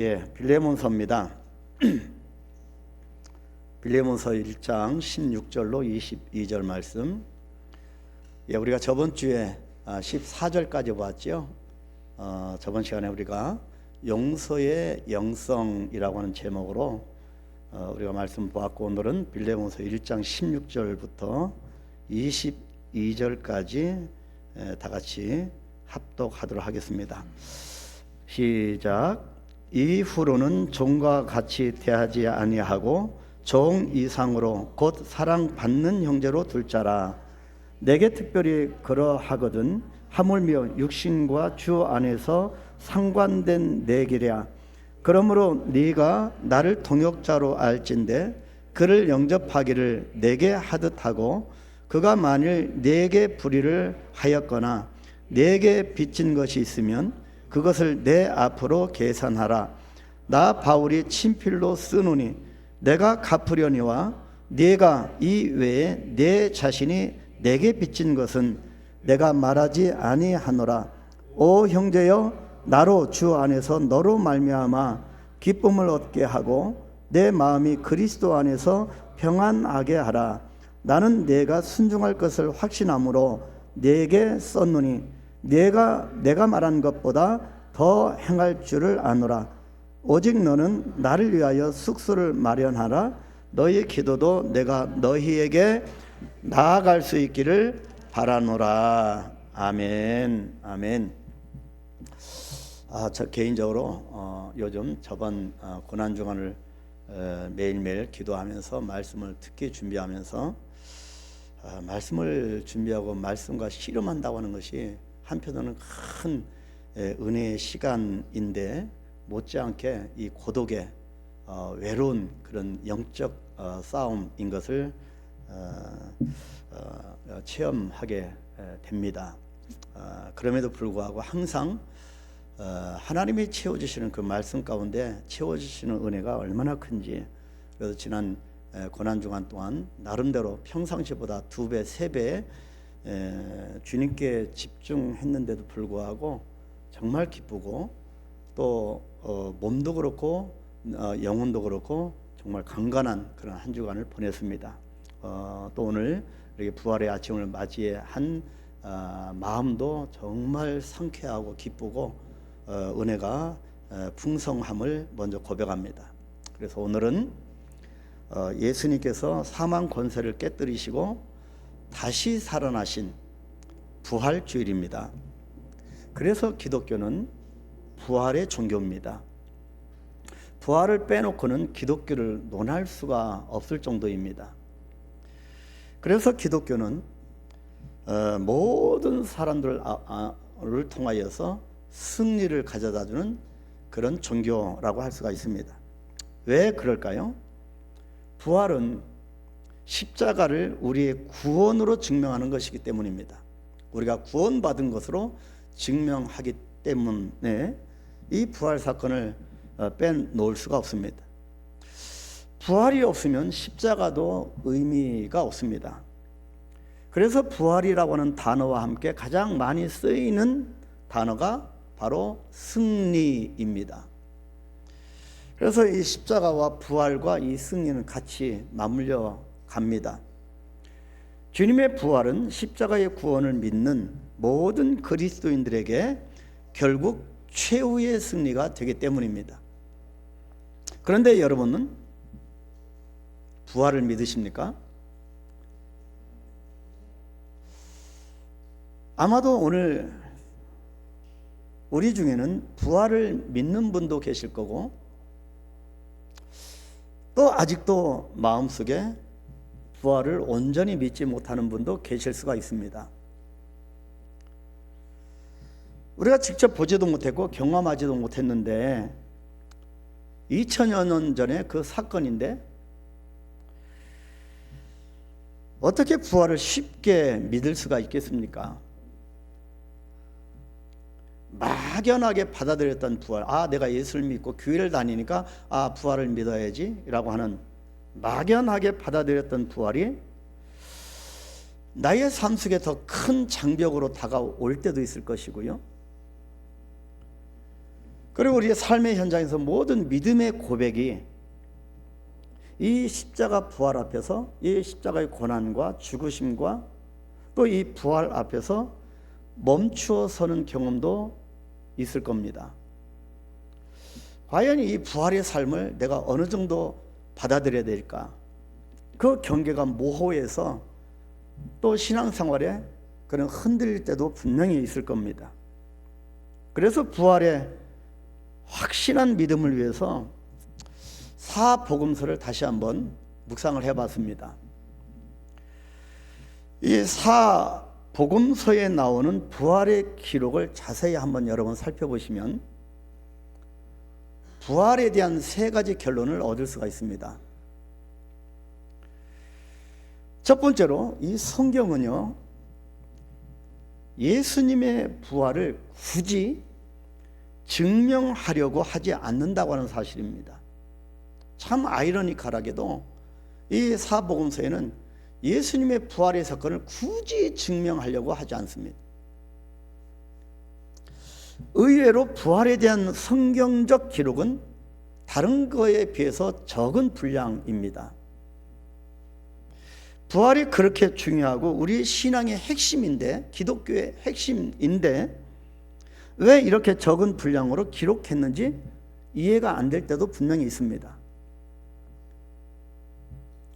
예, 빌레몬서입니다. 빌레몬서 1장 16절로 22절 말씀. 예, 우리가 저번 주에 14절까지 봤죠. 저번 시간에 우리가 용서의 영성이라고 하는 제목으로 우리가 말씀 보았고, 오늘은 빌레몬서 1장 16절부터 22절까지 다 같이 합독하도록 하겠습니다. 시작. 이후로는 종과 같이 대하지 아니하고 종 이상으로 곧 사랑받는 형제로 둘 자라. 내게 특별히 그러하거든 하물며 육신과 주 안에서 상관된 내 길이야. 그러므로 네가 나를 동역자로 알진대 그를 영접하기를 내게 하듯 하고, 그가 만일 내게 불의를 하였거나 내게 빚진 것이 있으면 그것을 내 앞으로 계산하라. 나 바울이 친필로 쓰노니 내가 갚으려니와 네가 이 외에 내 자신이 내게 빚진 것은 내가 말하지 아니하노라. 오 형제여, 나로 주 안에서 너로 말미암아 기쁨을 얻게 하고 내 마음이 그리스도 안에서 평안하게 하라. 나는 내가 순종할 것을 확신함으로 네게 썼노니 내가 말한 것보다 더 행할 줄을 아노라. 오직 너는 나를 위하여 숙소를 마련하라. 너희 기도도 내가 너희에게 나아갈 수 있기를 바라노라. 아멘. 아멘. 저 개인적으로 요즘 저번 고난주간을 매일매일 기도하면서 말씀을 듣기 준비하면서 말씀을 준비하고 말씀과 씨름한다고 하는 것이 한편으로는 큰 은혜의 시간인데, 못지않게 이 고독의 외로운 그런 영적 싸움인 것을 체험하게 됩니다. 그럼에도 불구하고 항상 하나님이 채워주시는 그 말씀 가운데 채워주시는 은혜가 얼마나 큰지, 그래서 지난 고난주간 동안 나름대로 평상시보다 2배, 3배 주님께 집중했는데도 불구하고 정말 기쁘고, 또 몸도 그렇고 영혼도 그렇고 정말 강건한 그런 한 주간을 보냈습니다. 또 오늘 이렇게 부활의 아침을 맞이한 마음도 정말 상쾌하고 기쁘고 은혜가 풍성함을 먼저 고백합니다. 그래서 오늘은 예수님께서 사망 권세를 깨뜨리시고 다시 살아나신 부활주일입니다. 그래서 기독교는 부활의 종교입니다. 부활을 빼놓고는 기독교를 논할 수가 없을 정도입니다. 그래서 기독교는 모든 사람들을 통하여서 승리를 가져다주는 그런 종교라고 할 수가 있습니다. 왜 그럴까요? 부활은 십자가를 우리의 구원으로 증명하는 것이기 때문입니다. 우리가 구원받은 것으로 증명하기 때문에 이 부활 사건을 빼놓을 수가 없습니다. 부활이 없으면 십자가도 의미가 없습니다. 그래서 부활이라고 하는 단어와 함께 가장 많이 쓰이는 단어가 바로 승리입니다. 그래서 이 십자가와 부활과 이 승리는 같이 맞물려 갑니다. 주님의 부활은 십자가의 구원을 믿는 모든 그리스도인들에게 결국 최후의 승리가 되기 때문입니다. 그런데 여러분은 부활을 믿으십니까? 아마도 오늘 우리 중에는 부활을 믿는 분도 계실 거고, 또 아직도 마음속에 부활을 온전히 믿지 못하는 분도 계실 수가 있습니다. 우리가 직접 보지도 못했고 경험하지도 못했는데 2000여 년 전에 그 사건인데 어떻게 부활을 쉽게 믿을 수가 있겠습니까? 막연하게 받아들였던 부활, 내가 예수를 믿고 교회를 다니니까 부활을 믿어야지 라고 하는 막연하게 받아들였던 부활이 나의 삶 속에 더 큰 장벽으로 다가올 때도 있을 것이고요, 그리고 우리의 삶의 현장에서 모든 믿음의 고백이 이 십자가 부활 앞에서, 이 십자가의 고난과 죽으심과 또 이 부활 앞에서 멈추어 서는 경험도 있을 겁니다. 과연 이 부활의 삶을 내가 어느 정도 받아들여야 될까? 그 경계가 모호해서 또 신앙생활에 그런 흔들릴 때도 분명히 있을 겁니다. 그래서 부활의 확신한 믿음을 위해서 사복음서를 다시 한번 묵상을 해봤습니다. 이 사복음서에 나오는 부활의 기록을 자세히 한번 여러분 살펴보시면 부활에 대한 세 가지 결론을 얻을 수가 있습니다. 첫 번째로 이 성경은요, 예수님의 부활을 굳이 증명하려고 하지 않는다고 하는 사실입니다. 참 아이러니컬하게도 이 사복음서에는 예수님의 부활의 사건을 굳이 증명하려고 하지 않습니다. 의외로 부활에 대한 성경적 기록은 다른 거에 비해서 적은 분량입니다. 부활이 그렇게 중요하고 우리 신앙의 핵심인데, 기독교의 핵심인데 왜 이렇게 적은 분량으로 기록했는지 이해가 안 될 때도 분명히 있습니다.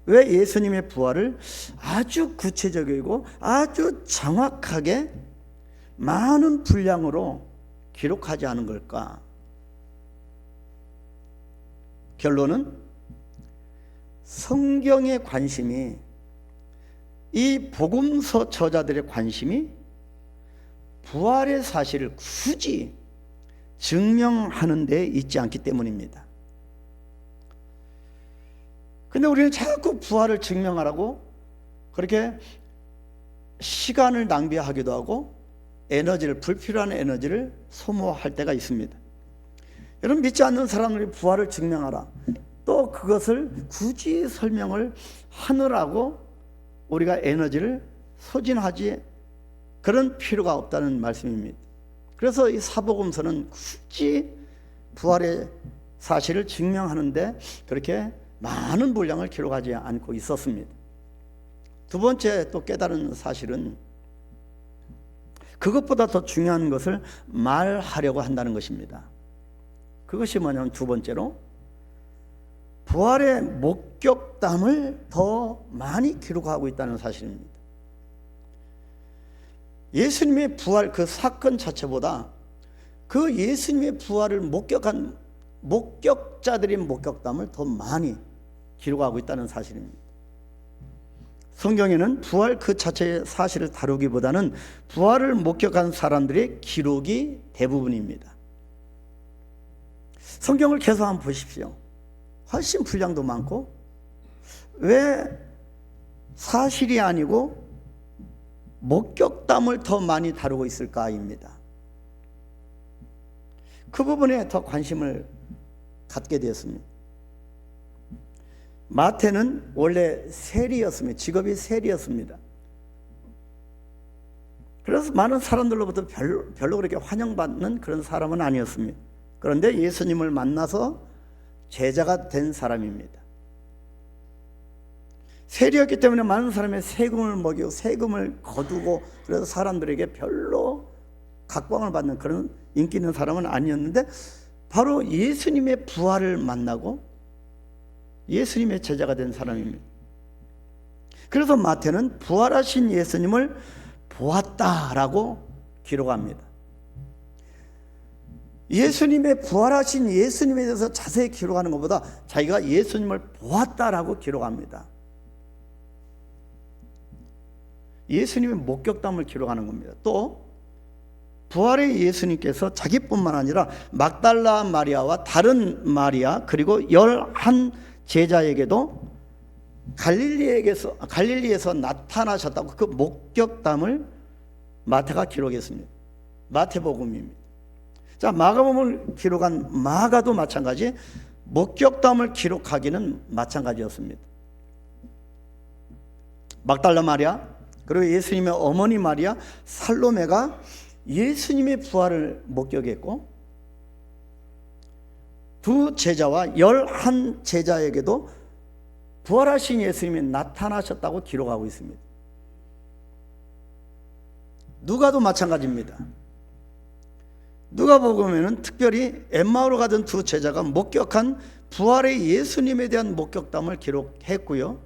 왜 예수님의 부활을 아주 구체적이고 아주 정확하게 많은 분량으로 기록하지 않은 걸까? 결론은 성경의 관심이, 이 복음서 저자들의 관심이 부활의 사실을 굳이 증명하는 데 있지 않기 때문입니다. 근데 우리는 자꾸 부활을 증명하라고 그렇게 시간을 낭비하기도 하고 에너지를, 불필요한 에너지를 소모할 때가 있습니다. 여러분, 믿지 않는 사람들이 부활을 증명하라, 또 그것을 굳이 설명을 하느라고 우리가 에너지를 소진하지, 그런 필요가 없다는 말씀입니다. 그래서 이 사복음서는 굳이 부활의 사실을 증명하는데 그렇게 많은 분량을 기록하지 않고 있었습니다. 두 번째 또 깨달은 사실은 그것보다 더 중요한 것을 말하려고 한다는 것입니다. 그것이 뭐냐면, 두 번째로 부활의 목격담을 더 많이 기록하고 있다는 사실입니다. 예수님의 부활 그 사건 자체보다 그 예수님의 부활을 목격한 목격자들의 목격담을 더 많이 기록하고 있다는 사실입니다. 성경에는 부활 그 자체의 사실을 다루기보다는 부활을 목격한 사람들의 기록이 대부분입니다. 성경을 계속 한번 보십시오. 훨씬 분량도 많고, 왜 사실이 아니고 목격담을 더 많이 다루고 있을까입니다. 그 부분에 더 관심을 갖게 되었습니다. 마태는 원래 세리였습니다. 직업이 세리였습니다. 그래서 많은 사람들로부터 별로 그렇게 환영받는 그런 사람은 아니었습니다. 그런데 예수님을 만나서 제자가 된 사람입니다. 세리였기 때문에 많은 사람의 세금을 먹이고 세금을 거두고, 그래서 사람들에게 별로 각광을 받는 그런 인기 있는 사람은 아니었는데, 바로 예수님의 부활을 만나고 예수님의 제자가 된 사람입니다. 그래서 마태는 부활하신 예수님을 보았다라고 기록합니다. 예수님의 부활하신 예수님에 대해서 자세히 기록하는 것보다 자기가 예수님을 보았다라고 기록합니다. 예수님의 목격담을 기록하는 겁니다. 또 부활의 예수님께서 자기뿐만 아니라 막달라 마리아와 다른 마리아, 그리고 11 제자에게도 갈릴리에서 나타나셨다고 그 목격담을 마태가 기록했습니다. 마태복음입니다. 자, 마가복음을 기록한 마가도 마찬가지, 목격담을 기록하기는 마찬가지였습니다. 막달라 마리아, 그리고 예수님의 어머니 마리아 살로메가 예수님의 부활을 목격했고, 두 제자와 11 제자에게도 부활하신 예수님이 나타나셨다고 기록하고 있습니다. 누가도 마찬가지입니다. 누가복음에는 특별히 엠마오로 가던 두 제자가 목격한 부활의 예수님에 대한 목격담을 기록했고요.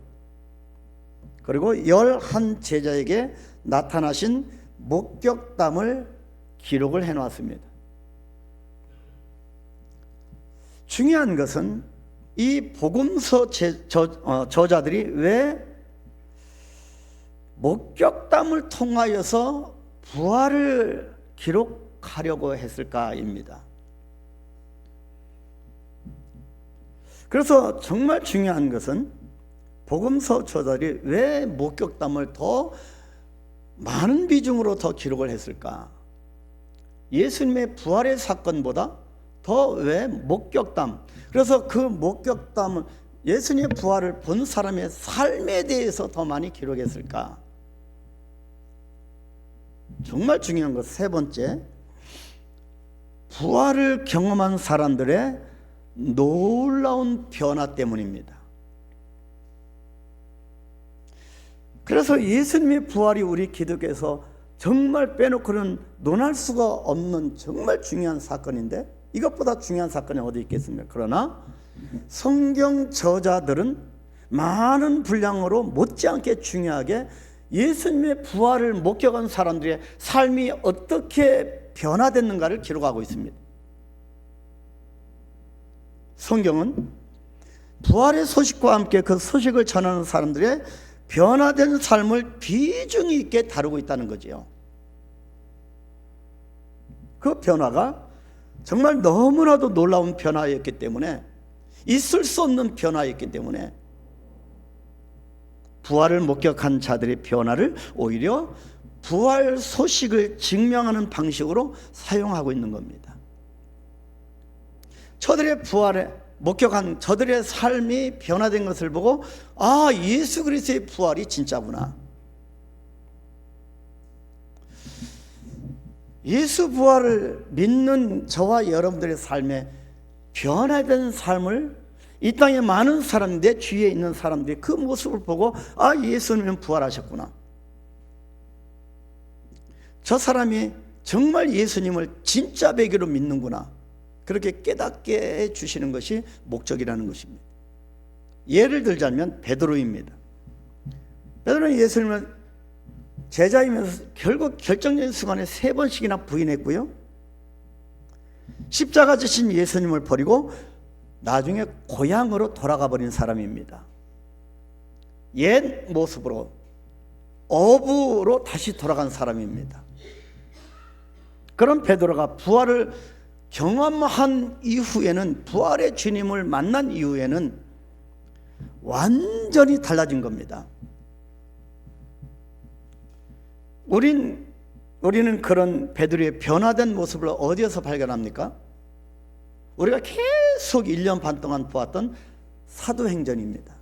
그리고 11 제자에게 나타나신 목격담을 기록을 해놓았습니다. 중요한 것은 이 복음서 저자들이 왜 목격담을 통하여서 부활을 기록하려고 했을까입니다. 그래서 정말 중요한 것은 복음서 저자들이 왜 목격담을 더 많은 비중으로 더 기록을 했을까? 예수님의 부활의 사건보다 더 왜 목격담, 그래서 그 목격담은 예수님의 부활을 본 사람의 삶에 대해서 더 많이 기록했을까? 정말 중요한 것 세 번째, 부활을 경험한 사람들의 놀라운 변화 때문입니다. 그래서 예수님의 부활이 우리 기독교에서 정말 빼놓고는 논할 수가 없는 정말 중요한 사건인데, 이것보다 중요한 사건이 어디 있겠습니까? 그러나 성경 저자들은 많은 분량으로 못지않게 중요하게 예수님의 부활을 목격한 사람들의 삶이 어떻게 변화됐는가를 기록하고 있습니다. 성경은 부활의 소식과 함께 그 소식을 전하는 사람들의 변화된 삶을 비중 있게 다루고 있다는 거지요. 그 변화가 정말 너무나도 놀라운 변화였기 때문에, 있을 수 없는 변화였기 때문에 부활을 목격한 자들의 변화를 오히려 부활 소식을 증명하는 방식으로 사용하고 있는 겁니다. 저들의 부활에 목격한 저들의 삶이 변화된 것을 보고, 아, 예수 그리스도의 부활이 진짜구나. 예수 부활을 믿는 저와 여러분들의 삶에 변화된 삶을 이 땅에 많은 사람, 내 주위에 있는 사람들이 그 모습을 보고, 아, 예수님은 부활하셨구나. 저 사람이 정말 예수님을 진짜 배교로 믿는구나. 그렇게 깨닫게 해주시는 것이 목적이라는 것입니다. 예를 들자면 베드로입니다. 베드로는 예수님을 제자이면서 결국 결정적인 순간에 3번씩이나 부인했고요, 십자가 지신 예수님을 버리고 나중에 고향으로 돌아가 버린 사람입니다. 옛 모습으로, 어부로 다시 돌아간 사람입니다. 그런 베드로가 부활을 경험한 이후에는, 부활의 주님을 만난 이후에는 완전히 달라진 겁니다. 우리는 그런 베드로의 변화된 모습을 어디에서 발견합니까? 우리가 계속 1년 반 동안 보았던 사도행전입니다.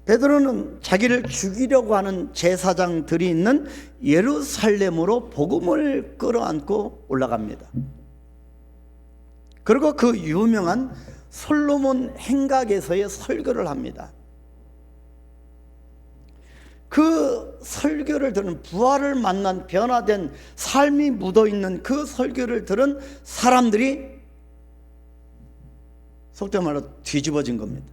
베드로는 자기를 죽이려고 하는 제사장들이 있는 예루살렘으로 복음을 끌어안고 올라갑니다. 그리고 그 유명한 솔로몬 행각에서의 설교를 합니다. 그 설교를 들은, 부활을 만난 변화된 삶이 묻어있는 그 설교를 들은 사람들이 속된 말로 뒤집어진 겁니다.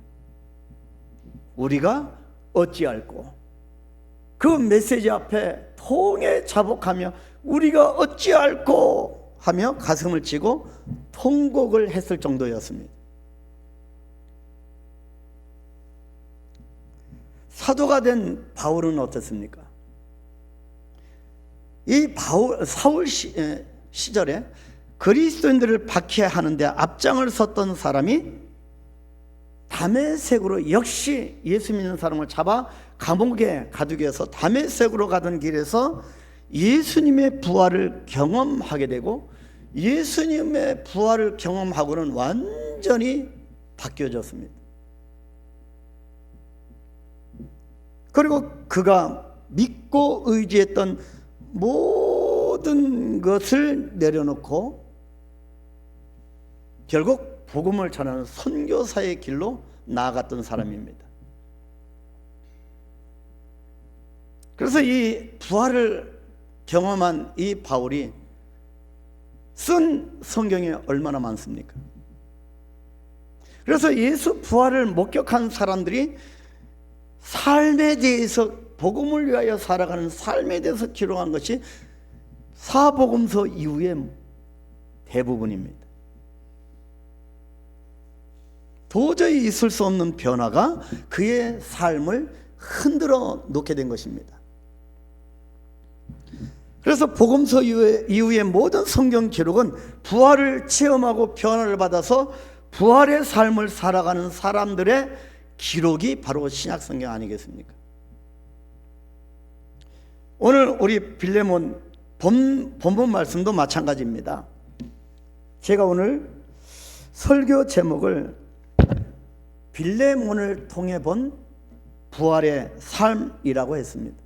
우리가 어찌할꼬, 그 메시지 앞에 통에 자복하며 우리가 어찌할꼬 하며 가슴을 치고 통곡을 했을 정도였습니다. 사도가 된 바울은 어떻습니까? 이 사울 시절에 그리스도인들을 박해하는데 앞장을 섰던 사람이 다메섹으로, 역시 예수 믿는 사람을 잡아 감옥에 가두기 위해서 다메섹으로 가던 길에서 예수님의 부활을 경험하게 되고, 예수님의 부활을 경험하고는 완전히 바뀌어졌습니다. 그리고 그가 믿고 의지했던 모든 것을 내려놓고 결국 복음을 전하는 선교사의 길로 나아갔던 사람입니다. 그래서 이 부활을 경험한 이 바울이 쓴 성경이 얼마나 많습니까? 그래서 예수 부활을 목격한 사람들이 삶에 대해서, 복음을 위하여 살아가는 삶에 대해서 기록한 것이 사복음서 이후의 대부분입니다. 도저히 있을 수 없는 변화가 그의 삶을 흔들어 놓게 된 것입니다. 그래서 복음서 이후의 모든 성경 기록은 부활을 체험하고 변화를 받아서 부활의 삶을 살아가는 사람들의 기록이 바로 신약 성경 아니겠습니까? 오늘 우리 빌레몬 본문 말씀도 마찬가지입니다. 제가 오늘 설교 제목을 빌레몬을 통해 본 부활의 삶이라고 했습니다.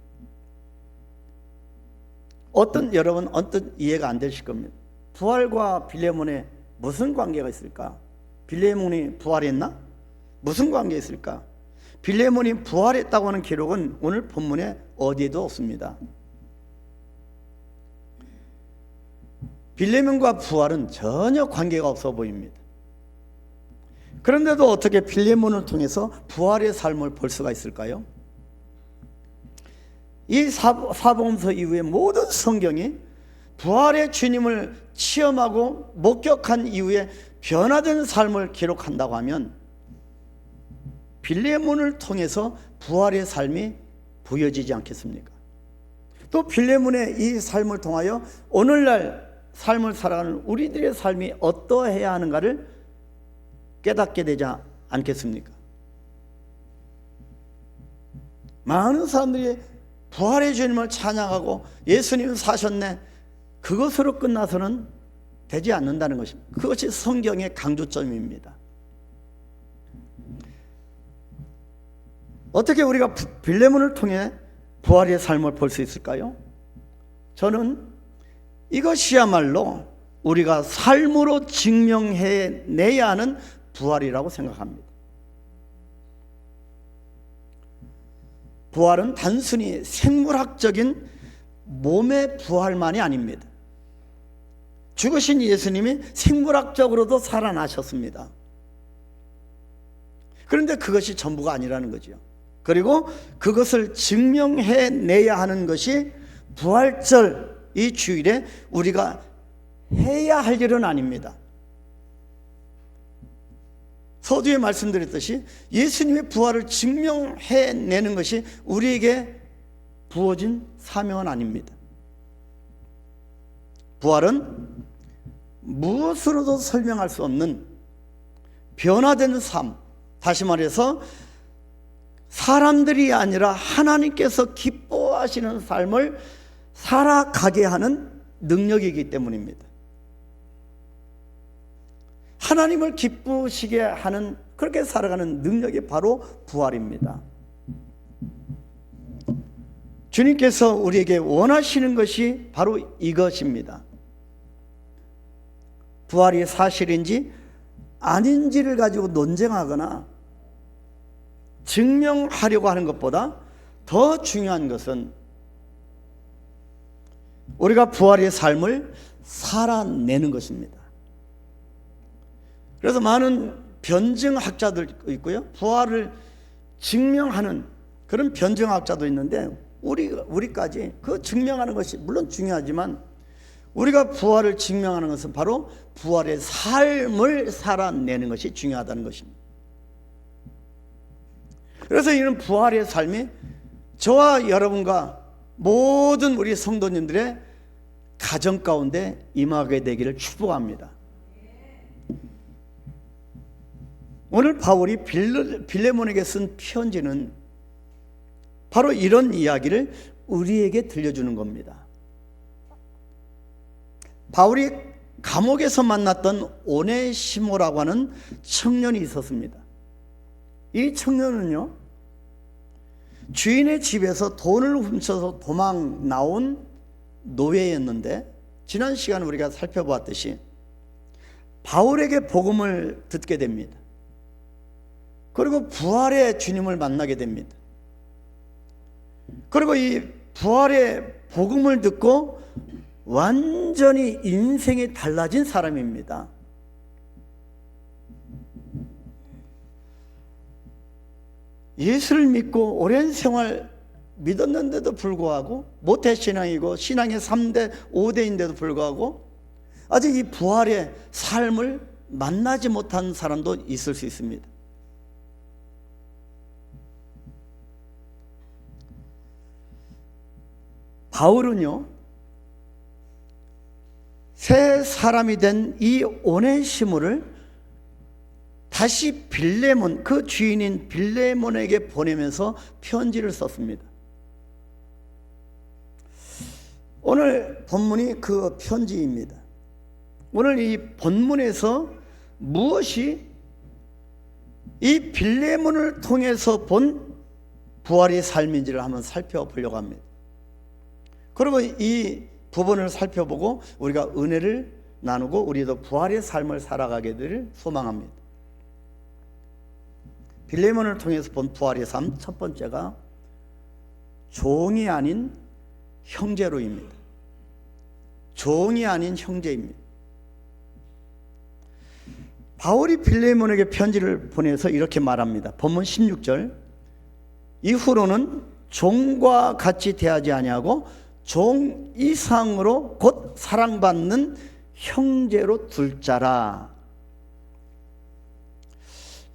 여러분 어떤 이해가 안 되실 겁니다. 부활과 빌레몬에 무슨 관계가 있을까? 빌레몬이 부활했나? 무슨 관계 있을까? 빌레몬이 부활했다고 하는 기록은 오늘 본문에 어디에도 없습니다. 빌레몬과 부활은 전혀 관계가 없어 보입니다. 그런데도 어떻게 빌레몬을 통해서 부활의 삶을 볼 수가 있을까요? 이 사복음서 이후의 모든 성경이 부활의 주님을 체험하고 목격한 이후에 변화된 삶을 기록한다고 하면 빌레몬을 통해서 부활의 삶이 보여지지 않겠습니까? 또 빌레몬의 이 삶을 통하여 오늘날 삶을 살아가는 우리들의 삶이 어떠해야 하는가를 깨닫게 되지 않겠습니까? 많은 사람들이 부활의 주님을 찬양하고 예수님 사셨네, 그것으로 끝나서는 되지 않는다는 것입니다. 그것이 성경의 강조점입니다. 어떻게 우리가 빌레몬을 통해 부활의 삶을 볼 수 있을까요? 저는 이것이야말로 우리가 삶으로 증명해내야 하는 부활이라고 생각합니다. 부활은 단순히 생물학적인 몸의 부활만이 아닙니다. 죽으신 예수님이 생물학적으로도 살아나셨습니다. 그런데 그것이 전부가 아니라는 거죠. 그리고 그것을 증명해내야 하는 것이 부활절 이 주일에 우리가 해야 할 일은 아닙니다. 서두에 말씀드렸듯이 예수님의 부활을 증명해내는 것이 우리에게 부어진 사명은 아닙니다. 부활은 무엇으로도 설명할 수 없는 변화된 삶, 다시 말해서 사람들이 아니라 하나님께서 기뻐하시는 삶을 살아가게 하는 능력이기 때문입니다. 하나님을 기쁘시게 하는, 그렇게 살아가는 능력이 바로 부활입니다. 주님께서 우리에게 원하시는 것이 바로 이것입니다. 부활이 사실인지 아닌지를 가지고 논쟁하거나 증명하려고 하는 것보다 더 중요한 것은 우리가 부활의 삶을 살아내는 것입니다. 그래서 많은 변증학자들 있고요, 부활을 증명하는 그런 변증학자도 있는데 우리까지 그 증명하는 것이 물론 중요하지만 우리가 부활을 증명하는 것은 바로 부활의 삶을 살아내는 것이 중요하다는 것입니다. 그래서 이는 부활의 삶이 저와 여러분과 모든 우리 성도님들의 가정 가운데 임하게 되기를 축복합니다. 오늘 바울이 빌레몬에게 쓴 편지는 바로 이런 이야기를 우리에게 들려주는 겁니다. 바울이 감옥에서 만났던 오네시모라고 하는 청년이 있었습니다. 이 청년은요, 주인의 집에서 돈을 훔쳐서 도망 나온 노예였는데, 지난 시간에 우리가 살펴보았듯이 바울에게 복음을 듣게 됩니다. 그리고 부활의 주님을 만나게 됩니다. 그리고 이 부활의 복음을 듣고 완전히 인생이 달라진 사람입니다. 예수를 믿고 오랜 생활 믿었는데도 불구하고 모태신앙이고 신앙의 3대 5대인데도 불구하고 아직 이 부활의 삶을 만나지 못한 사람도 있을 수 있습니다. 바울은요, 새 사람이 된 이 오네시모를 다시 빌레몬, 그 주인인 빌레몬에게 보내면서 편지를 썼습니다. 오늘 본문이 그 편지입니다. 오늘 이 본문에서 무엇이 이 빌레몬을 통해서 본 부활의 삶인지를 한번 살펴보려고 합니다. 그리고 이 부분을 살펴보고 우리가 은혜를 나누고 우리도 부활의 삶을 살아가게 될 소망합니다. 빌레몬을 통해서 본 부활의 삶, 첫 번째가 종이 아닌 형제로입니다. 종이 아닌 형제입니다. 바울이 빌레몬에게 편지를 보내서 이렇게 말합니다. 본문 16절, 이후로는 종과 같이 대하지 아니하고 종 이상으로 곧 사랑받는 형제로 둘 자라.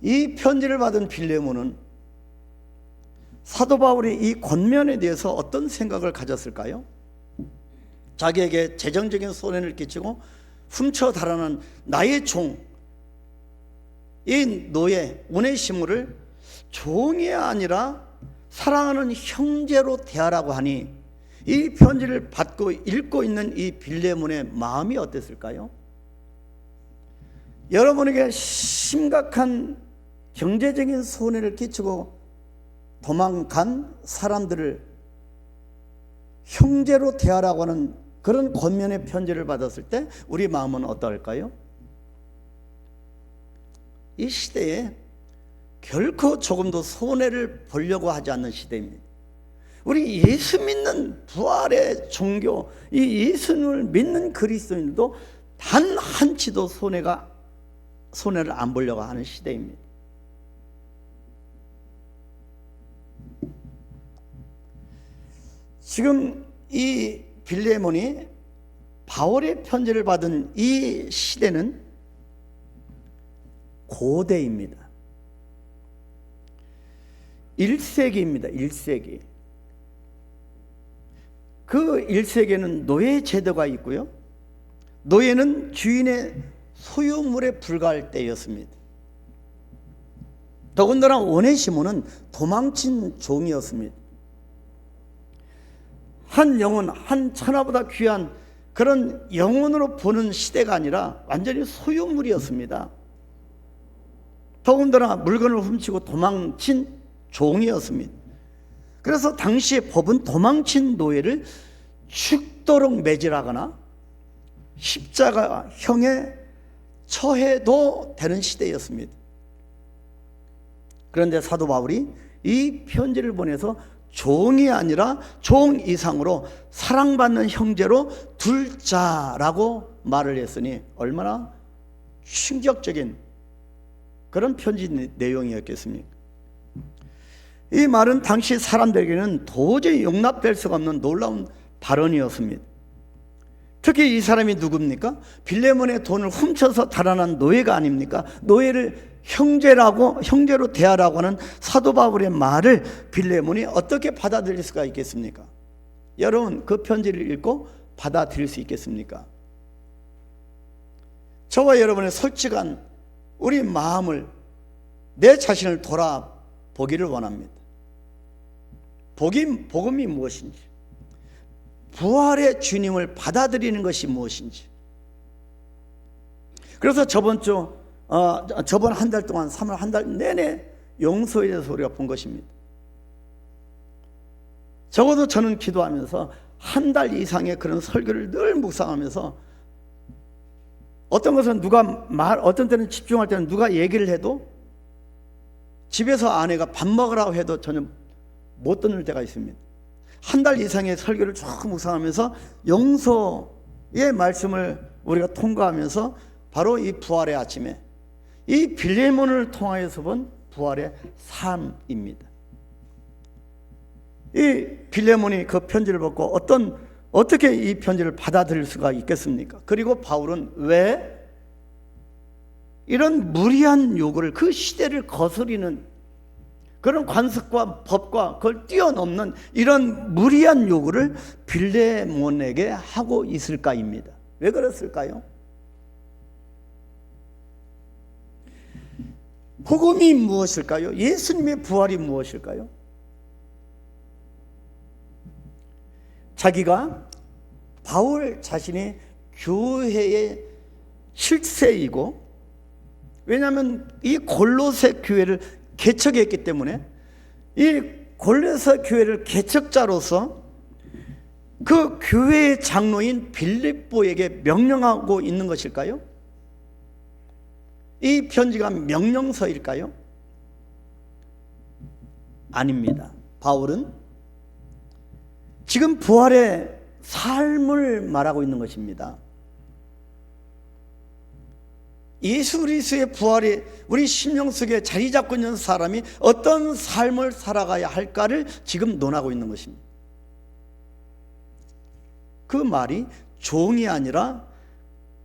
이 편지를 받은 빌레몬은 사도 바울이 이 권면에 대해서 어떤 생각을 가졌을까요? 자기에게 재정적인 손해를 끼치고 훔쳐 달아난 나의 종, 이 노예 오네시모를 종이 아니라 사랑하는 형제로 대하라고 하니 이 편지를 받고 읽고 있는 이 빌레몬의 마음이 어땠을까요? 여러분에게 심각한 경제적인 손해를 끼치고 도망간 사람들을 형제로 대하라고 하는 그런 권면의 편지를 받았을 때 우리 마음은 어떨까요? 이 시대에 결코 조금도 손해를 보려고 하지 않는 시대입니다. 우리 예수 믿는 부활의 종교, 이 예수를 믿는 그리스도인도 단 한치도 손해를 안 보려고 하는 시대입니다. 지금 이 빌레몬이 바울의 편지를 받은 이 시대는 고대입니다. 1세기입니다. 1세기. 그 1세기에는 노예 제도가 있고요. 노예는 주인의 소유물에 불과할 때였습니다. 더군다나 오네시모는 도망친 종이었습니다. 한 영혼, 한 천하보다 귀한 그런 영혼으로 보는 시대가 아니라 완전히 소유물이었습니다. 더군다나 물건을 훔치고 도망친 종이었습니다. 그래서 당시의 법은 도망친 노예를 죽도록 매질하거나 십자가형에 처해도 되는 시대였습니다. 그런데 사도 바울이 이 편지를 보내서 종이 아니라 종 이상으로 사랑받는 형제로 둘 자라고 말을 했으니 얼마나 충격적인 그런 편지 내용이었겠습니까? 이 말은 당시 사람들에게는 도저히 용납될 수가 없는 놀라운 발언이었습니다. 특히 이 사람이 누굽니까? 빌레몬의 돈을 훔쳐서 달아난 노예가 아닙니까? 노예를 형제로 대하라고 하는 사도 바울의 말을 빌레몬이 어떻게 받아들일 수가 있겠습니까? 여러분, 그 편지를 읽고 받아들일 수 있겠습니까? 저와 여러분의 솔직한 우리 마음을, 내 자신을 돌아보기를 원합니다. 복음이 무엇인지, 부활의 주님을 받아들이는 것이 무엇인지. 그래서 저번 한 달 동안 3월 한 달 내내 용서에 대해서 우리가 본 것입니다. 적어도 저는 기도하면서 한 달 이상의 그런 설교를 늘 묵상하면서 어떤 것은 어떤 때는 집중할 때는 누가 얘기를 해도 집에서 아내가 밥 먹으라고 해도 전혀 못 듣는 때가 있습니다. 한 달 이상의 설교를 쭉 묵상하면서 용서의 말씀을 우리가 통과하면서 바로 이 부활의 아침에 이 빌레몬을 통하여서 본 부활의 삶입니다. 이 빌레몬이 그 편지를 받고 어떻게 이 편지를 받아들일 수가 있겠습니까? 그리고 바울은 왜 이런 무리한 요구를, 그 시대를 거스리는 그런 관습과 법과 그걸 뛰어넘는 이런 무리한 요구를 빌레몬에게 하고 있을까입니다. 왜 그랬을까요? 복음이 무엇일까요? 예수님의 부활이 무엇일까요? 자기가 바울 자신이 교회의 실세이고, 왜냐하면 이 골로새 교회를 개척했기 때문에 이 골로새 교회를 개척자로서 그 교회의 장로인 빌립보에게 명령하고 있는 것일까요? 이 편지가 명령서일까요? 아닙니다. 바울은 지금 부활의 삶을 말하고 있는 것입니다. 예수 그리스도의 부활이 우리 심령 속에 자리 잡고 있는 사람이 어떤 삶을 살아가야 할까를 지금 논하고 있는 것입니다. 그 말이 종이 아니라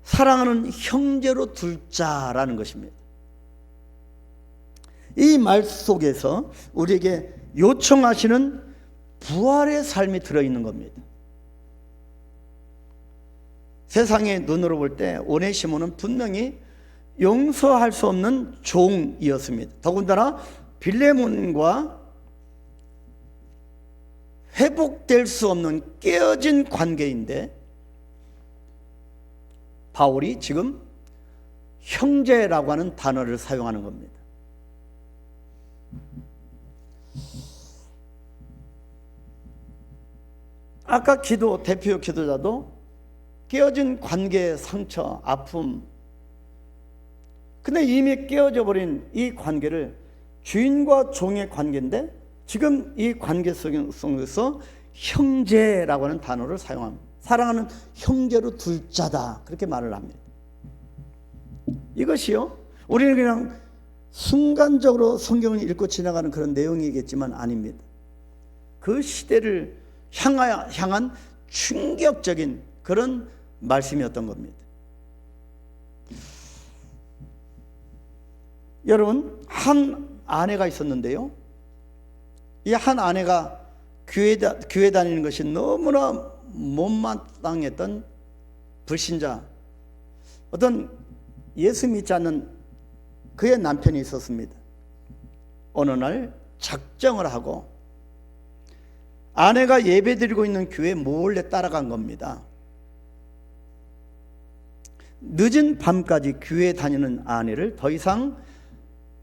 사랑하는 형제로 둘 자라는 것입니다. 이 말 속에서 우리에게 요청하시는 부활의 삶이 들어있는 겁니다. 세상의 눈으로 볼 때 오네시모는 분명히 용서할 수 없는 종이었습니다. 더군다나 빌레몬과 회복될 수 없는 깨어진 관계인데 바울이 지금 형제라고 하는 단어를 사용하는 겁니다. 아까 대표 기도자도 깨어진 관계의 상처, 아픔, 근데 이미 깨어져 버린 이 관계를 주인과 종의 관계인데 지금 이 관계 속에서 형제라고 하는 단어를 사용합니다. 사랑하는 형제로 둘 자다, 그렇게 말을 합니다. 이것이요, 우리는 그냥 순간적으로 성경을 읽고 지나가는 그런 내용이겠지만 아닙니다. 그 시대를 향한 충격적인 그런 말씀이었던 겁니다. 여러분, 한 아내가 있었는데요, 이 한 아내가 교회 다니는 것이 너무나 못마땅했던 불신자, 어떤 예수 믿지 않는 그의 남편이 있었습니다. 어느 날 작정을 하고 아내가 예배드리고 있는 교회에 몰래 따라간 겁니다. 늦은 밤까지 교회에 다니는 아내를 더 이상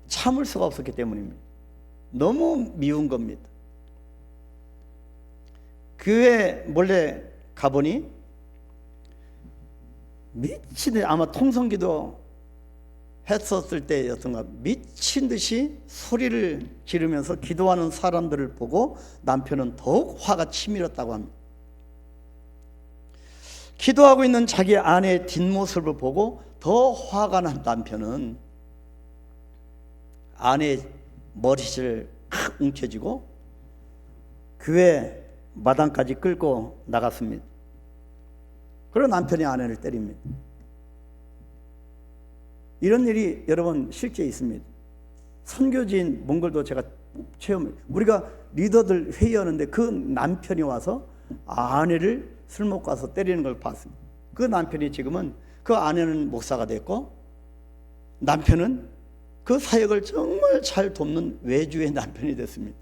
참을 수가 없었기 때문입니다. 너무 미운 겁니다. 교회에 몰래 가보니 아마 통성기도 했었을 때였던가, 미친 듯이 소리를 지르면서 기도하는 사람들을 보고 남편은 더욱 화가 치밀었다고 합니다. 기도하고 있는 자기 아내의 뒷모습을 보고 더 화가 난 남편은 아내의 머리를 칵 움켜쥐고 교회 마당까지 끌고 나갔습니다. 그리고 남편이 아내를 때립니다. 이런 일이 여러분 실제 있습니다. 선교지인 몽골도 제가 우리가 리더들 회의하는데 그 남편이 와서 아내를 술 먹고 와서 때리는 걸 봤습니다. 그 남편이 지금은, 그 아내는 목사가 됐고 남편은 그 사역을 정말 잘 돕는 외주의 남편이 됐습니다.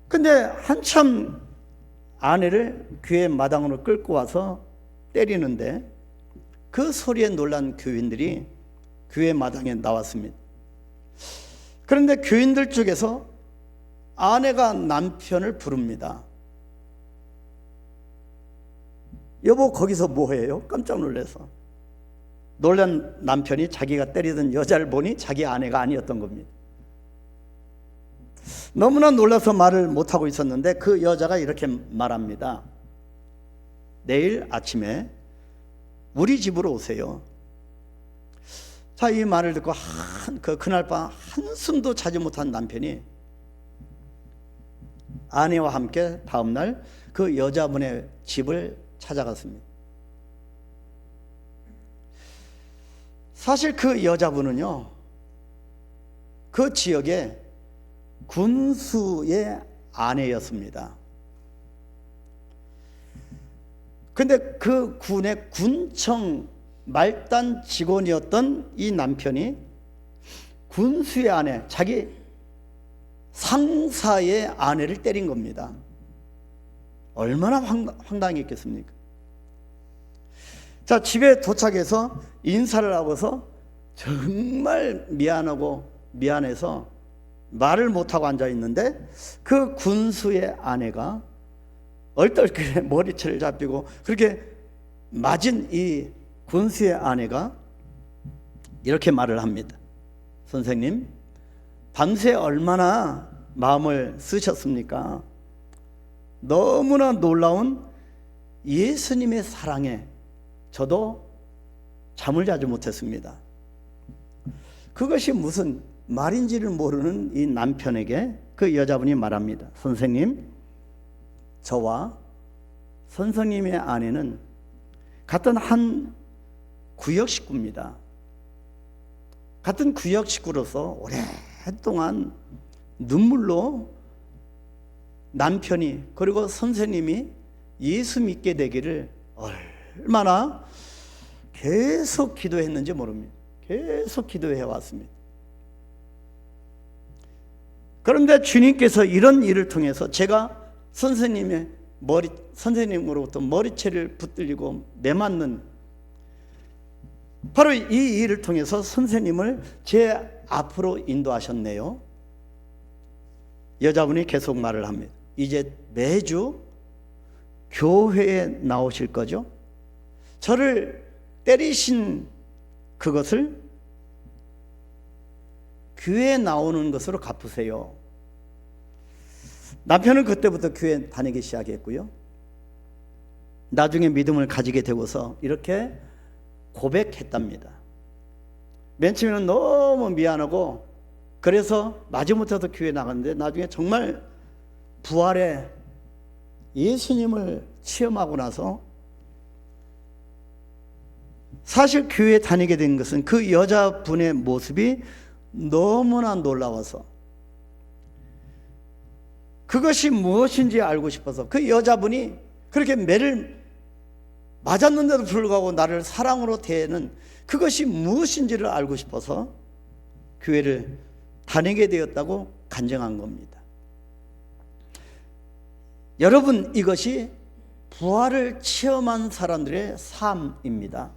근데 한참 아내를 교회 마당으로 끌고 와서 때리는데 그 소리에 놀란 교인들이 교회 마당에 나왔습니다. 그런데 교인들 중에서 아내가 남편을 부릅니다. 여보, 거기서 뭐해요? 깜짝 놀라서. 놀란 남편이 자기가 때리던 여자를 보니 자기 아내가 아니었던 겁니다. 너무나 놀라서 말을 못하고 있었는데 그 여자가 이렇게 말합니다. 내일 아침에 우리 집으로 오세요. 자, 이 말을 듣고 그날 밤 한숨도 자지 못한 남편이 아내와 함께 다음날 그 여자분의 집을 찾아갔습니다. 사실 그 여자분은요, 그 지역의 군수의 아내였습니다. 근데 그 군의 군청 말단 직원이었던 이 남편이 군수의 아내, 자기 상사의 아내를 때린 겁니다. 얼마나 황당했겠습니까? 자, 집에 도착해서 인사를 하고서 정말 미안해서 말을 못하고 앉아있는데 그 군수의 아내가 얼떨결에 머리채를 잡히고 그렇게 맞은 이 군수의 아내가 이렇게 말을 합니다. 선생님, 밤새 얼마나 마음을 쓰셨습니까? 너무나 놀라운 예수님의 사랑에 저도 잠을 자지 못했습니다. 그것이 무슨 말인지를 모르는 이 남편에게 그 여자분이 말합니다. 선생님, 저와 선생님의 아내는 같은 한 구역 식구입니다. 같은 구역 식구로서 오랫동안 눈물로 남편이 그리고 선생님이 예수 믿게 되기를 얼마나 계속 기도했는지 모릅니다. 계속 기도해 왔습니다. 그런데 주님께서 이런 일을 통해서 제가 선생님으로부터 머리채를 붙들리고 매맞는 바로 이 일을 통해서 선생님을 제 앞으로 인도하셨네요. 여자분이 계속 말을 합니다. 이제 매주 교회에 나오실 거죠? 저를 때리신 그것을 교회에 나오는 것으로 갚으세요. 남편은 그때부터 교회 다니기 시작했고요. 나중에 믿음을 가지게 되고서 이렇게 고백했답니다. 맨 처음에는 너무 미안하고 그래서 마지못해서 교회 나갔는데 나중에 정말 부활의 예수님을 체험하고 나서 사실 교회에 다니게 된 것은 그 여자분의 모습이 너무나 놀라워서 그것이 무엇인지 알고 싶어서 그 여자분이 그렇게 매를 맞았는데도 불구하고 나를 사랑으로 대하는 그것이 무엇인지를 알고 싶어서 교회를 다니게 되었다고 간증한 겁니다. 여러분, 이것이 부활을 체험한 사람들의 삶입니다.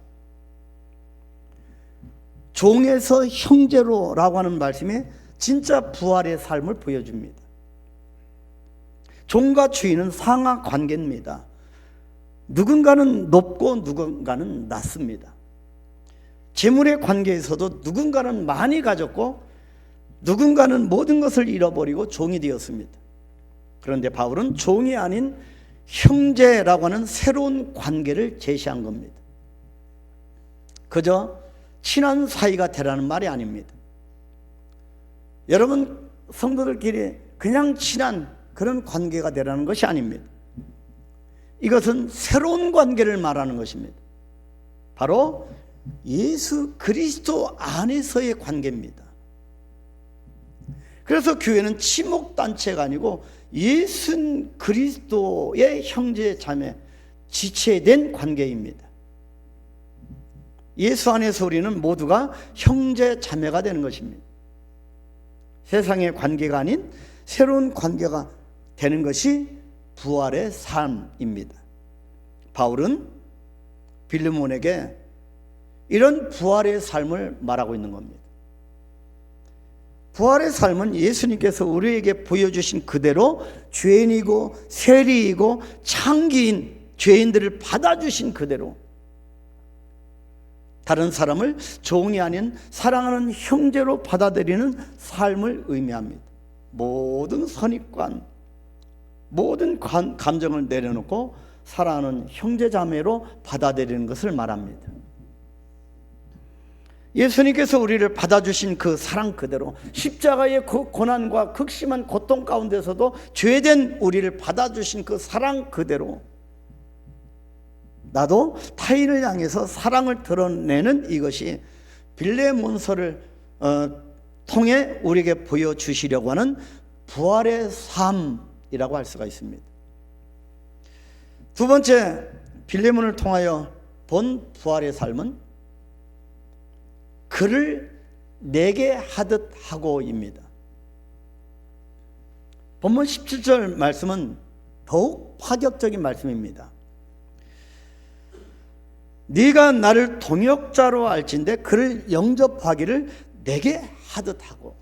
종에서 형제로라고 하는 말씀이 진짜 부활의 삶을 보여줍니다. 종과 주인은 상하 관계입니다. 누군가는 높고 누군가는 낮습니다. 재물의 관계에서도 누군가는 많이 가졌고 누군가는 모든 것을 잃어버리고 종이 되었습니다. 그런데 바울은 종이 아닌 형제라고 하는 새로운 관계를 제시한 겁니다. 그저 친한 사이가 되라는 말이 아닙니다. 여러분, 성도들끼리 그냥 친한 그런 관계가 되라는 것이 아닙니다. 이것은 새로운 관계를 말하는 것입니다. 바로 예수 그리스도 안에서의 관계입니다. 그래서 교회는 친목단체가 아니고 예수 그리스도의 형제 자매 지체된 관계입니다. 예수 안에서 우리는 모두가 형제 자매가 되는 것입니다. 세상의 관계가 아닌 새로운 관계가 되는 것이 부활의 삶입니다. 바울은 빌레몬에게 이런 부활의 삶을 말하고 있는 겁니다. 부활의 삶은 예수님께서 우리에게 보여주신 그대로 죄인이고 세리이고 창기인 죄인들을 받아주신 그대로 다른 사람을 종이 아닌 사랑하는 형제로 받아들이는 삶을 의미합니다. 모든 선입관, 모든 감정을 내려놓고 사랑하는 형제자매로 받아들이는 것을 말합니다. 예수님께서 우리를 받아주신 그 사랑 그대로, 십자가의 그 고난과 극심한 고통 가운데서도 죄된 우리를 받아주신 그 사랑 그대로 나도 타인을 향해서 사랑을 드러내는 이것이 빌레몬서를 통해 우리에게 보여주시려고 하는 부활의 삶이라고 할 수가 있습니다. 두 번째, 빌레몬을 통하여 본 부활의 삶은 그를 내게 하듯 하고입니다. 본문 17절 말씀은 더욱 파격적인 말씀입니다. 네가 나를 동역자로 알진대 그를 영접하기를 내게 하듯 하고.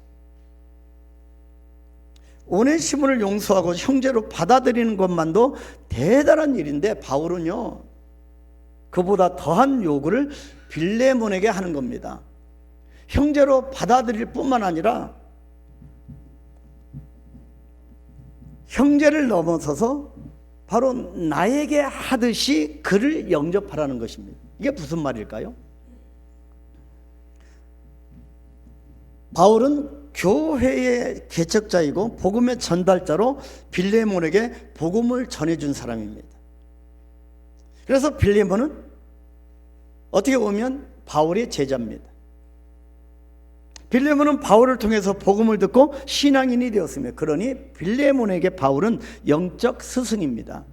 오네시모를 용서하고 형제로 받아들이는 것만도 대단한 일인데 바울은요, 그보다 더한 요구를 빌레몬에게 하는 겁니다. 형제로 받아들일 뿐만 아니라 형제를 넘어서서 바로 나에게 하듯이 그를 영접하라는 것입니다. 이게 무슨 말일까요? 바울은 교회의 개척자이고 복음의 전달자로 빌레몬에게 복음을 전해준 사람입니다. 그래서 빌레몬은 어떻게 보면 바울의 제자입니다. 빌레몬은 바울을 통해서 복음을 듣고 신앙인이 되었습니다. 그러니 빌레몬에게 바울은 영적 스승입니다.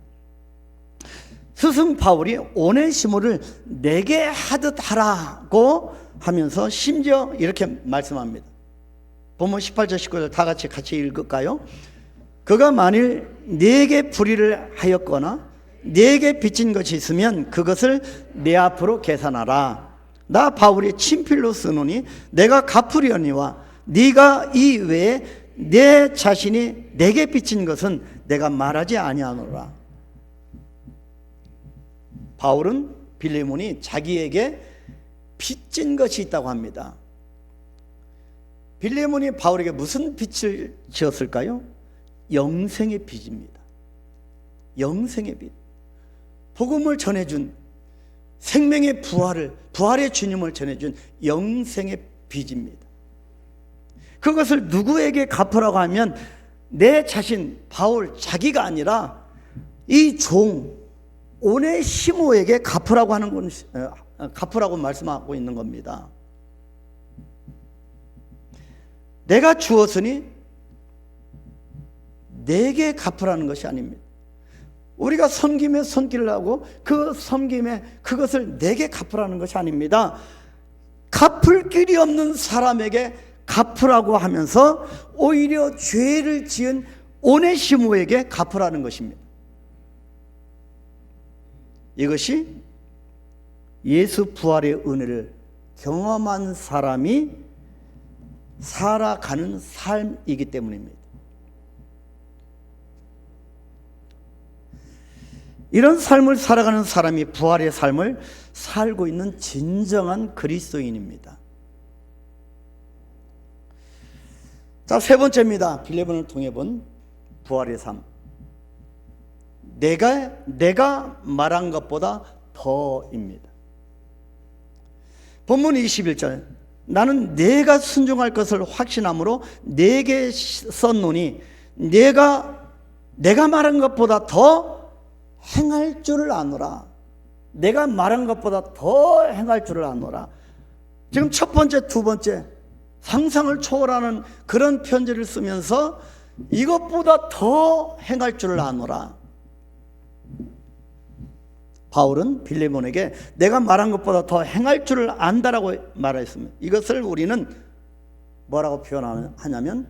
스승 바울이 오네시모를 내게 하듯 하라고 하면서 심지어 이렇게 말씀합니다. 본문 18절 19절 다 같이 읽을까요? 그가 만일 네게 불의를 하였거나 네게 빚진 것이 있으면 그것을 내 앞으로 계산하라. 나 바울이 친필로 쓰노니 내가 갚으려니와 네가 이 외에 내 자신이 내게 빚진 것은 내가 말하지 아니하노라. 바울은 빌레몬이 자기에게 빚진 것이 있다고 합니다. 빌레몬이 바울에게 무슨 빚을 지었을까요? 영생의 빚입니다. 영생의 빚. 복음을 전해준 생명의 부활의 주님을 전해준 영생의 빚입니다. 그것을 누구에게 갚으라고 하면 내 자신 바울 자기가 아니라 이 종 오네시모에게 갚으라고 하는 건 갚으라고 말씀하고 있는 겁니다. 내가 주었으니 내게 갚으라는 것이 아닙니다. 우리가 섬김에 손길을 하고 그 섬김에 그것을 내게 갚으라는 것이 아닙니다. 갚을 길이 없는 사람에게 갚으라고 하면서 오히려 죄를 지은 오네시모에게 갚으라는 것입니다. 이것이 예수 부활의 은혜를 경험한 사람이 살아가는 삶이기 때문입니다. 이런 삶을 살아가는 사람이 부활의 삶을 살고 있는 진정한 그리스도인입니다. 자, 세 번째입니다. 빌레몬을 통해 본 부활의 삶. 내가 말한 것보다 더입니다. 본문 21절. 나는 내가 순종할 것을 확신함으로 내게 썼노니 내가 말한 것보다 더 행할 줄을 아노라. 내가 말한 것보다 더 행할 줄을 아노라. 지금 첫 번째, 두 번째 상상을 초월하는 그런 편지를 쓰면서 이것보다 더 행할 줄을 아노라. 바울은 빌레몬에게 내가 말한 것보다 더 행할 줄을 안다라고 말했습니다. 이것을 우리는 뭐라고 표현하냐면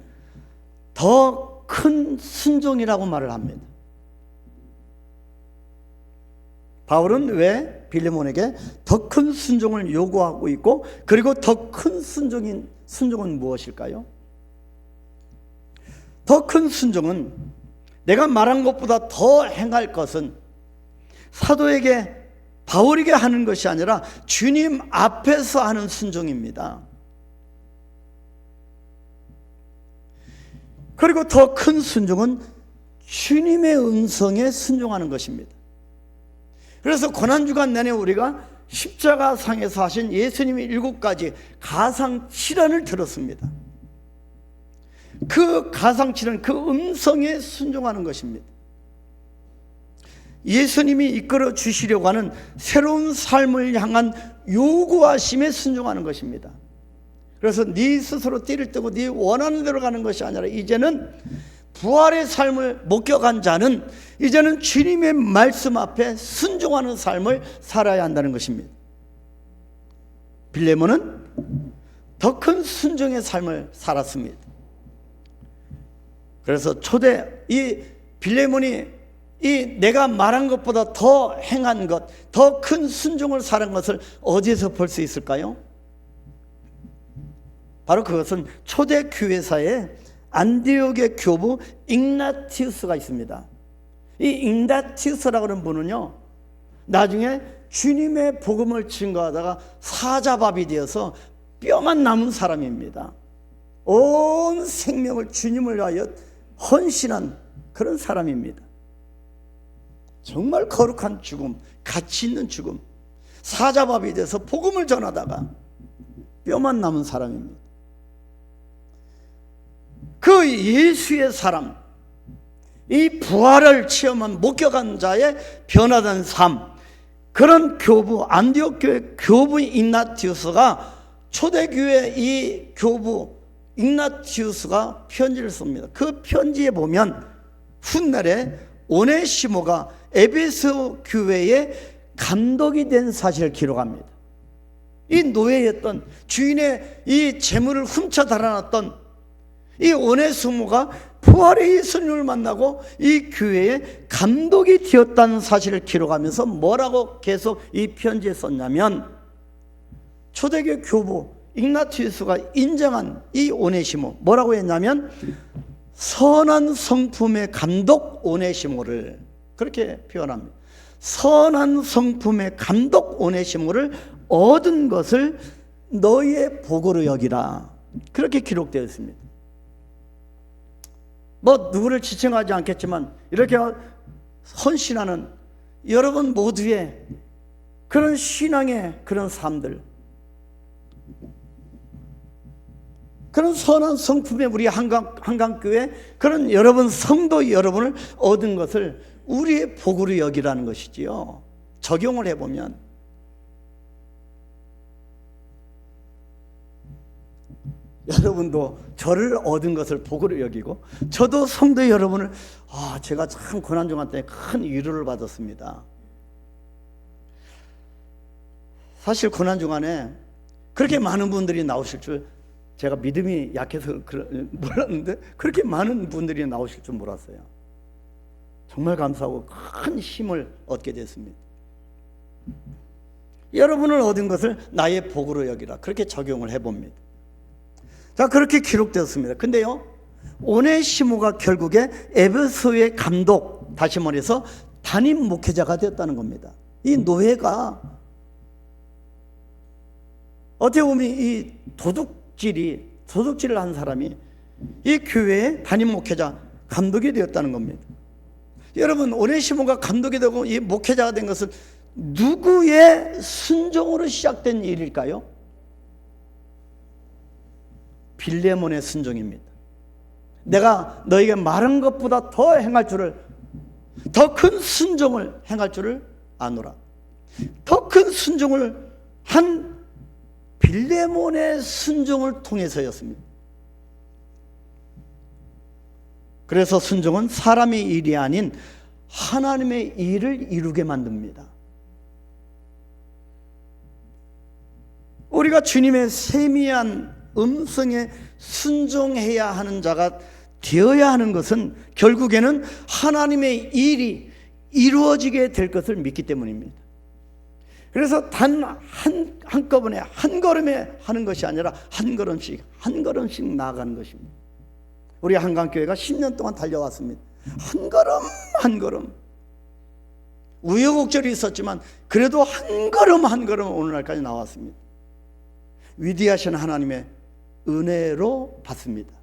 더 큰 순종이라고 말을 합니다. 바울은 왜 빌레몬에게 더 큰 순종을 요구하고 있고, 그리고 더 큰 순종은 무엇일까요? 더 큰 순종은 내가 말한 것보다 더 행할 것은 사도에게 바울에게 하는 것이 아니라 주님 앞에서 하는 순종입니다. 그리고 더 큰 순종은 주님의 음성에 순종하는 것입니다. 그래서 고난주간 내내 우리가 십자가상에서 하신 예수님의 7가지 가상칠언을 들었습니다. 그 가상칠언, 그 음성에 순종하는 것입니다. 예수님이 이끌어 주시려고 하는 새로운 삶을 향한 요구하심에 순종하는 것입니다. 그래서 네 스스로 띠를 뜨고 네 원하는 대로 가는 것이 아니라 이제는 부활의 삶을 목격한 자는 이제는 주님의 말씀 앞에 순종하는 삶을 살아야 한다는 것입니다. 빌레몬은 더 큰 순종의 삶을 살았습니다. 그래서 이 빌레몬이 이 내가 말한 것보다 더 행한 것, 더 큰 순종을 살은 것을 어디에서 볼 수 있을까요? 바로 그것은 초대 교회사에 안디옥의 교부 ig나티우스가 있습니다. 이 ig나티우스라고 하는 분은요, 나중에 주님의 복음을 증거하다가 사자밥이 되어서 뼈만 남은 사람입니다. 온 생명을 주님을 위하여 헌신한 그런 사람입니다. 정말 거룩한 죽음, 가치 있는 죽음, 사자밥이 돼서 복음을 전하다가 뼈만 남은 사람입니다. 그 예수의 사람, 이 부활을 체험한 목격한 자의 변화된 삶, 그런 교부, 안디옥 교회 교부 ig나티우스가 초대교회 이 교부 ig나티우스가 편지를 씁니다. 그 편지에 보면 훗날에 오네시모가 에베소 교회의 감독이 된 사실을 기록합니다. 이 노예였던 주인의 이 재물을 훔쳐 달아났던 이 오네시모가 부활의 예수님을 만나고 이 교회의 감독이 되었다는 사실을 기록하면서 뭐라고 계속 이 편지에 썼냐면, 초대교회 교부 ig나티우스가 인정한 이 오네시모 뭐라고 했냐면, 선한 성품의 감독 오네시모를, 그렇게 표현합니다. 선한 성품의 감독 오네시모를 얻은 것을 너희의 복으로 여기라, 그렇게 기록되어 있습니다. 뭐 누구를 지칭하지 않겠지만 이렇게 헌신하는 여러분 모두의 그런 신앙의 그런 삶들, 그런 선한 성품의 우리 한강교회 그런 여러분 성도 여러분을 얻은 것을 우리의 복으로 여기라는 것이지요. 적용을 해보면 여러분도 저를 얻은 것을 복으로 여기고, 저도 성도 여러분을 제가 참 고난중간 때 큰 위로를 받았습니다. 사실 고난중간에 그렇게 많은 분들이 나오실 줄 제가 믿음이 약해서 몰랐는데, 그렇게 많은 분들이 나오실 줄 몰랐어요. 정말 감사하고 큰 힘을 얻게 됐습니다. 여러분을 얻은 것을 나의 복으로 여기라, 그렇게 적용을 해봅니다. 자, 그렇게 기록되었습니다. 근데요, 오네시모가 결국에 에베소의 감독, 다시 말해서 담임 목회자가 되었다는 겁니다. 이 노예가 어떻게 보면 이 도둑질을 한 사람이 이 교회의 담임 목회자, 감독이 되었다는 겁니다. 여러분, 오네시모가 감독이 되고 이 목회자가 된 것은 누구의 순종으로 시작된 일일까요? 빌레몬의 순종입니다. 내가 너에게 말한 것보다 더 행할 줄을, 더 큰 순종을 행할 줄을 아노라. 더 큰 순종을 한 빌레몬의 순종을 통해서였습니다. 그래서 순종은 사람의 일이 아닌 하나님의 일을 이루게 만듭니다. 우리가 주님의 세미한 음성에 순종해야 하는 자가 되어야 하는 것은 결국에는 하나님의 일이 이루어지게 될 것을 믿기 때문입니다. 그래서 단 한꺼번에 한 걸음에 하는 것이 아니라 한 걸음씩 나아가는 것입니다. 우리 한강교회가 10년 동안 달려왔습니다. 한 걸음 한 걸음. 우여곡절이 있었지만 그래도 한 걸음 한 걸음 오늘날까지 나왔습니다. 위대하신 하나님의 은혜로 받습니다.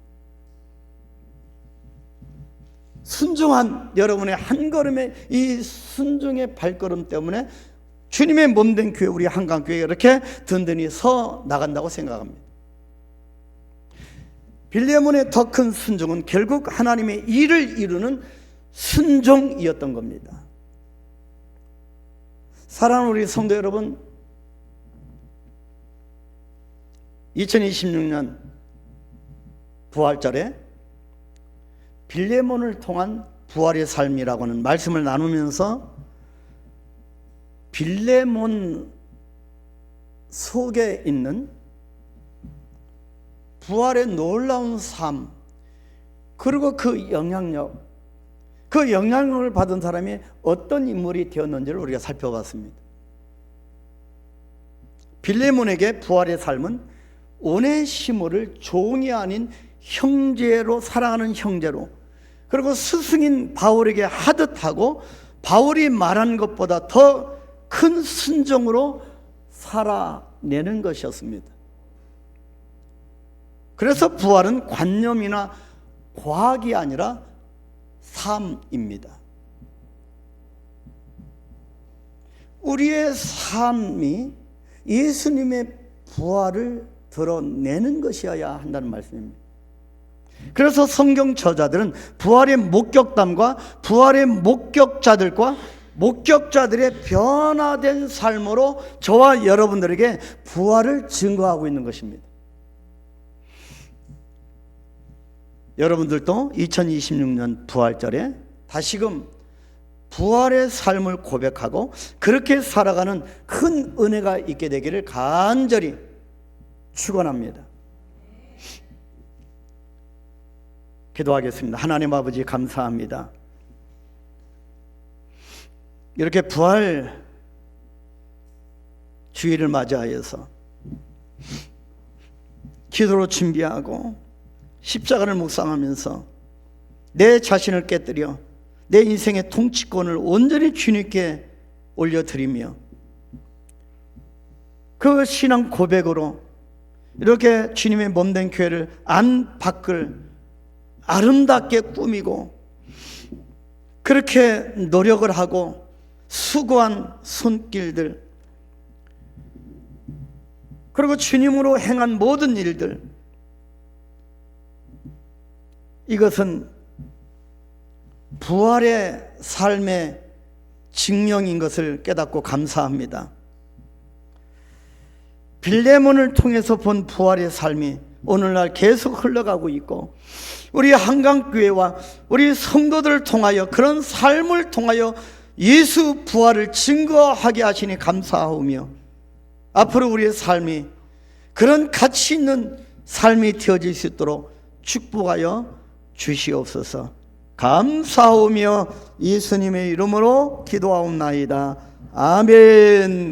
순종한 여러분의 한 걸음의 이 순종의 발걸음 때문에 주님의 몸된 교회, 우리 한강교회가 이렇게 든든히 서 나간다고 생각합니다. 빌레몬의 더 큰 순종은 결국 하나님의 일을 이루는 순종이었던 겁니다. 사랑하는 우리 성도 여러분, 2026년 부활절에 빌레몬을 통한 부활의 삶이라고 하는 말씀을 나누면서 빌레몬 속에 있는 부활의 놀라운 삶, 그리고 그 영향력을 받은 사람이 어떤 인물이 되었는지를 우리가 살펴봤습니다. 빌레몬에게 부활의 삶은 오네시모를 종이 아닌 형제로 사랑하는 형제로, 그리고 스승인 바울에게 하듯하고 바울이 말한 것보다 더 큰 순종으로 살아내는 것이었습니다. 그래서 부활은 관념이나 과학이 아니라 삶입니다. 우리의 삶이 예수님의 부활을 드러내는 것이어야 한다는 말씀입니다. 그래서 성경 저자들은 부활의 목격담과 부활의 목격자들과 목격자들의 변화된 삶으로 저와 여러분들에게 부활을 증거하고 있는 것입니다. 여러분들도 2026년 부활절에 다시금 부활의 삶을 고백하고 그렇게 살아가는 큰 은혜가 있게 되기를 간절히 축원합니다. 기도하겠습니다. 하나님 아버지, 감사합니다. 이렇게 부활 주일을 맞이하여서 기도로 준비하고 십자가를 묵상하면서 내 자신을 깨뜨려 내 인생의 통치권을 온전히 주님께 올려드리며 그 신앙 고백으로 이렇게 주님의 몸된 교회를 안 밖을 아름답게 꾸미고 그렇게 노력을 하고 수고한 손길들, 그리고 주님으로 행한 모든 일들, 이것은 부활의 삶의 증명인 것을 깨닫고 감사합니다. 빌레몬을 통해서 본 부활의 삶이 오늘날 계속 흘러가고 있고, 우리 한강교회와 우리 성도들을 통하여 그런 삶을 통하여 예수 부활을 증거하게 하시니 감사하오며, 앞으로 우리의 삶이 그런 가치 있는 삶이 되어질 수 있도록 축복하여 주시옵소서. 감사하오며 예수님의 이름으로 기도하옵나이다. 아멘.